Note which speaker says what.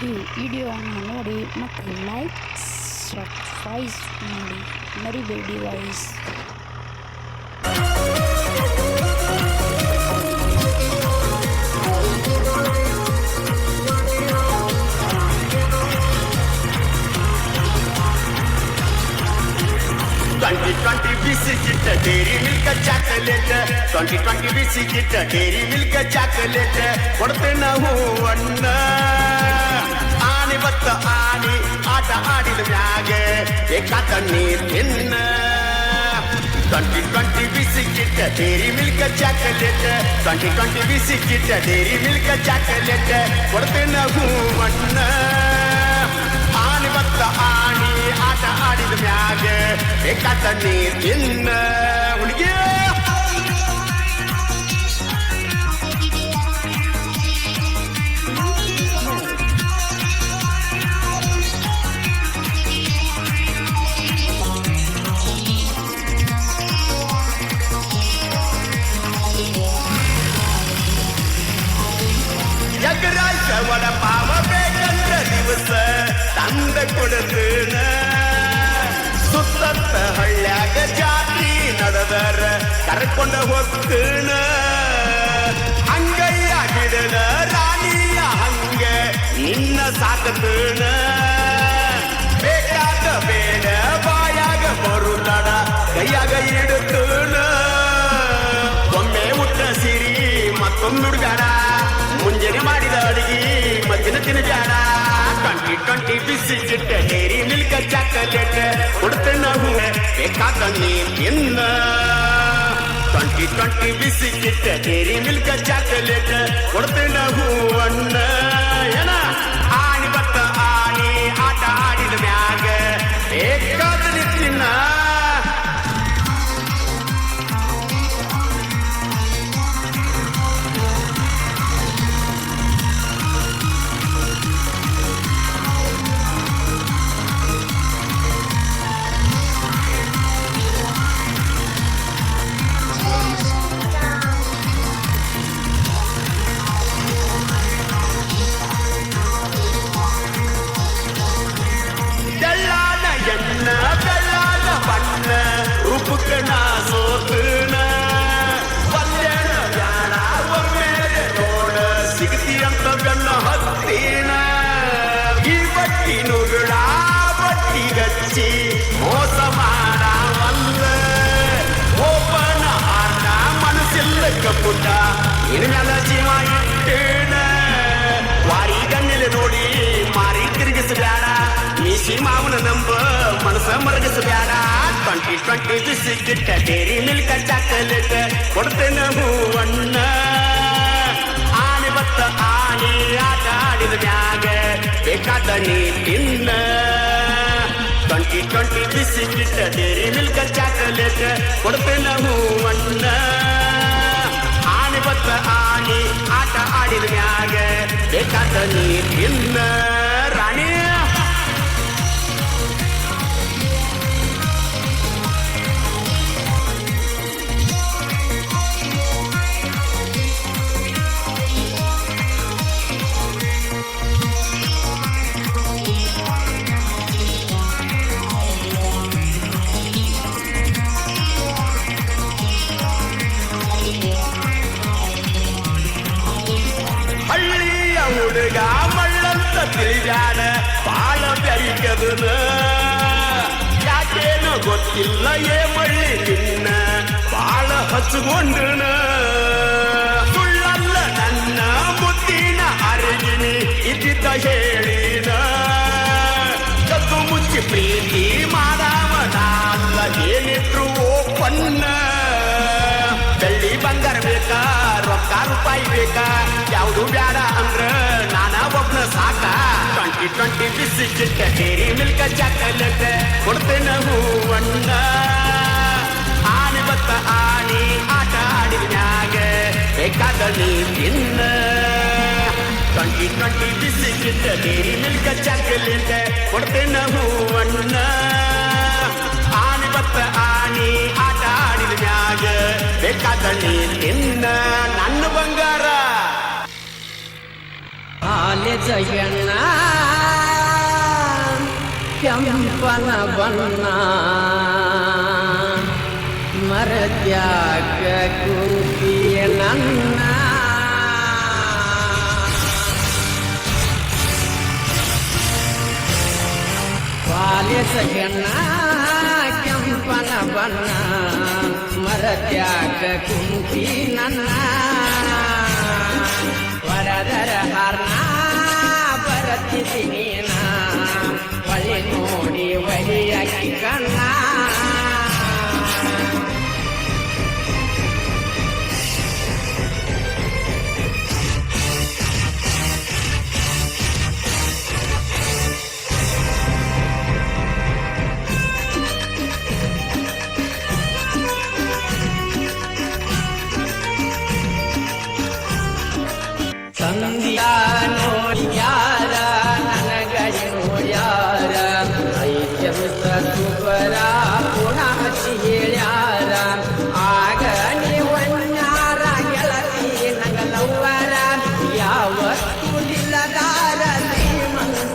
Speaker 1: ಈ ವಿಡಿಯೋವನ್ನು ನೋಡಿ ಮತ್ತು ಲೈಕ್ ಸಬ್ಸ್ಕ್ರೈಬ್ ಮಾಡಿ ಮರಿಬೇಡಿ ಗೈಸ್.
Speaker 2: ಬಿಸಿಗಿಟ್ಟ ಡೇರಿ ಮಿಲ್ಕ್ ಚಾಕಲೇಟ್ 2020 ಬಿಸಿಗಿಟ್ಟ ಡೇರಿ ಮಿಲ್ಕ್ ಚಾಕಲೇಟ್ ಕೊಡ್ತೇನೆ ನಾವು ಅಣ್ಣ ಆನೆ ಬತ್ತ ಆನೆ ಆಟ ಆಡಿದ ಮ್ಯಾಗೆ ಏಕಾತ ನೀರ್ ತಿನ್ನ 2020 ಬಿಸಿಗಿಟ್ಟ ಡೇರಿ ಮಿಲ್ಕ್ ಚಾಕಲೇಟ್ 2020 ಬಿಸಿಗಿಟ್ಟ ಡೇರಿ ಮಿಲ್ಕ್ ಚಾಕಲೇಟ್ ಕೊಡ್ತೇನೆ ನಾವು ಅಣ್ಣ ಆನೆ ಬತ್ತ ಆನೆ ಆಟ ಆಡಿದ ಮ್ಯಾಗೆ ಬೇಕಾದ ನೀರ್ ತಿನ್ನ ಹುಡುಗಿ ಎಗ್ರಾಯ್ಸ ವಡ ಪಾವ ಬೇಕಂದ್ರ ದಿವಸ ತಂದ ಕೊಡತನ ಸುತ್ತ ಹಳ್ಳ್ಯಾಗ ಜಾತ್ರಿ ನಡೆದರ ಕರ್ಕೊಂಡ ಹೋಗ್ತನ ಹಂಗಯ್ಯ ಹಿಡದ ರಾಣಿಯ ಹಂಗ ನಿನ್ನ ಸಾಕತನ ಬೇಕಾದ ಬೇಡ ಬಾಯಾಗ ಬರುದಡ ಕೈಯಾಗ ಇಡುತ್ತನ ಒಮ್ಮೆ ಉಟ್ಟ ಸಿರಿ ಮತ್ತೊಮ್ಮೆ ಹುಡುಗಾಡ ಮುಂಜಾನೆ ಮಾಡಿದ ಅಡಿಗೆ ಮಧ್ಯಾಹ್ನ ತಿನ್ನಜಾಡ 2020 ಬಿಸಿಗಿಟ್ಟ ಡೇರಿ ಮಿಲ್ಕ್ ಚಾಕಲೇಟ್ ಕೊಡ್ತೇನೆ ನಾವು ಬೇಕಾದ ನೀರ್ ತಿನ್ನ 2020 ಬಿಸಿಗಿಟ್ಟ ಡೇರಿ ಮಿಲ್ಕ್ ಚಾಕಲೇಟ್ ಕೊಡ್ತೇನೆ ನಾವು ಅಣ್ಣ ಏನ ಆನೆ ಬತ್ತ ಆನೆ ಆಟ ಆಡಿದ ಮ್ಯಾಗ ಬೇಕಾದ ನೀರ್ ತಿನ್ನ ಬೆಳ್ಳಾದ ಬಣ್ಣ ರೂಪಕ್ಕ ನಾ ಸೋತನ ಪಲ್ಯನ ಬ್ಯಾಡ ಒಮ್ಮೆ ನೋಡ ಸಿಗತಿ ಅಂತ ಬೆನ್ನ ಹತ್ತೀನ ಈ ಬಟ್ಟಿ ನುಗುಳ ಬಟ್ಟಿ ಗಚ್ಚಿ ಮೋಸ ಮಾಡವಲ್ಲ ಓಪನ ಆಟ ಮನಸ್ಸಿಲ್ಲ ಕಪ್ಪುಟ ಇನ್ಮೇಲ ಜೀವ ಇಟ್ಟೇನ ವಾರಿ ಗಣ್ಣಿಲೆ ನೋಡಿ ಮಾರಿ ತಿರುಗಿಸಬೇಡ ಮೀಸಿ ಮಾವನ ನಂಬ ಮನಸ ಮರಗಿಸಬೇಡ 2020 ಬಿಸಿಗಿಟ್ಟ ಡೇರಿ ಮಿಲ್ಕ್ ಚಾಕಲೇಟ್ ಕೊಡ್ತೇನೆ ಹೂವಣ್ಣ ಆನೆ ಬತ್ತ ಆನೆ ಆಟ ಆಡಿದ ಮ್ಯಾಗ ಬೇಕಾದ ನೀ ತಿನ್ನ 2020 ಬಿಸಿಗಿಟ್ಟ ಡೇರಿ ಮಿಲ್ಕ್ ಚಾಕಲೇಟ್ ಕೊಡ್ತೇನೆ ಹೂವಣ್ಣ ಆನೆ ಬತ್ತ ಆನೆ ಆಟ ಆಡಿದ ಮ್ಯಾಗ ಬೇಕಾದ ನೀ ತಿನ್ನ ರಾಣಿ ಹಳ್ಳಿಯ ಹುಡುಗ ಮಳ್ಳಂತ ತಿಳಿದಾನ ಬಾಳ ಬೆರಿಕದನ ಯಾಕೇನು ಗೊತ್ತಿಲ್ಲ ಏ ಮಳ್ಳಿ ನಿನ್ನ ಬಾಳ ಹಚ್ಕೊಂಡನ ಸುಳ್ಳಲ್ಲ ನನ್ನ ಮುದ್ದಿನ ಅರಿಗಿನಿ ಇದ್ದಿದ್ದ ಹೇಳಿನ ಕದ್ದು ಮುಚ್ಚಿ ಪ್ರೀತಿ ಮಾಡವನ ಅಲ್ಲ ಏನಿದ್ರು ಓಪನ್ನ ಬೆಳ್ಳಿ ಬಂಗಾರ ಬೇಕಾ ರೊಕ್ಕ ರೂಪಾಯಿ ಬೇಕಾ ಯಾವುದು ಬ್ಯಾಡ ಅಂದ್ರ ನಾನ ಒಬ್ನ ಸಾಕ 2020 ಬಿಸಿಗಿಟ್ಟ ಡೇರಿ ಮಿಲ್ಕ್ ಚಾಕಲೇಟ್ ಕೊಡ್ತೇನೆ ಹೂವಣ್ಣ ಆನೆ ಬತ್ತ ಆನೆ ಆಟ ಆಡಿದ ಮ್ಯಾಗ ಬೇಕಾದ ನೀ ತಿನ್ನ 2020 ಬಿಸಿಗಿಟ್ಟ ಡೇರಿ ಮಿಲ್ಕ್ ಚಾಕಲೇಟ್ ಕೊಡ್ತೇನೆ ಹೂವಣ್ಣ ಆನೆ ಬತ್ತ ಆನೆ ಆಟ ಆಡಿದ ಮ್ಯಾಗ ಬೇಕಾದ ನೀ ತಿನ್ನ ನನ್ನ ಬಂಗಾರ
Speaker 3: ಕಾಲೇಜ ಎಣ್ಣ ಕೆಂಪನ ಬಣ್ಣ ಮರತ್ಯಾಕ ಕುಂತಿಯ ನನ್ನ ಪಾಲಿಸಗಣ್ಣ ಕೆಂಪನ ಬಣ್ಣ ಮರತ್ಯಾಕ ಕುಂತಿ ನನ್ನ ವರದರ ಹರ್ಣ ಬರತಿಸಿ ನೀನ ಒಳ್ಳೆ ನೋಡಿ ಒಲಿಯಾಗಿ ಕಣ್ಣ ಸಂಧ್ಯಾ ನೋಡಿ ಯಾರ ನನಗನು ಯಾರ ಐಕ್ಯಂತ ಸುಪರ